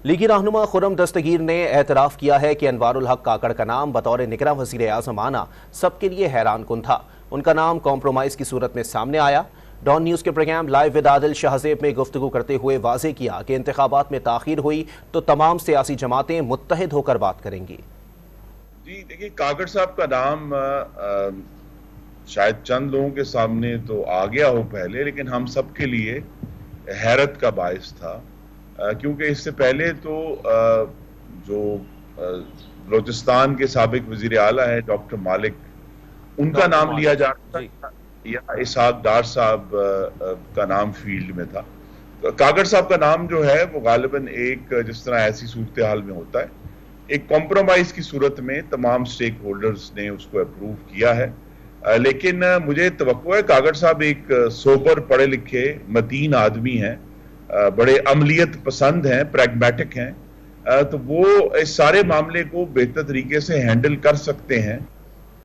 लीगी रहनुमा खुर्रम दस्तगीर ने एतराफ़ किया है कि अनवारुल हक काकड़ का नाम बतौर निगरां वज़ीर आज़म आना सबके लिए हैरान कुन था। उनका नाम कॉम्प्रोमाइज़ की सूरत में सामने आया। डॉन न्यूज़ के programme live with Adil Shahzeb में गुफ्तगू करते हुए वाज़ेह किया कि इंतखाबात में ताख़ीर हुई तो तमाम सियासी जमातें मुत्तहिद होकर बात करेंगी। जी देखिए, काकड़ साहब का नाम शायद चंद लोगों के सामने तो आ गया हो पहले, लेकिन हम सब के लिए हैरत का बायस था, क्योंकि इससे पहले तो जो बलोचिस्तान के साबिक वजीर आला है डॉक्टर मालिक, उनका नाम लिया जा रहा था, या इसहाक डार साहब का नाम फील्ड में था। काकड़ साहब का नाम जो है वो गालिबन एक, जिस तरह ऐसी सूरत हाल में होता है, एक कॉम्प्रोमाइज की सूरत में तमाम स्टेक होल्डर्स ने उसको अप्रूव किया है। लेकिन मुझे तवक्को है, काकड़ साहब एक सोबर, पढ़े लिखे, मतीन आदमी हैं, बड़े अमलियत पसंद हैं, प्रैग्मेटिक हैं, तो वो इस सारे मामले को बेहतर तरीके से हैंडल कर सकते हैं।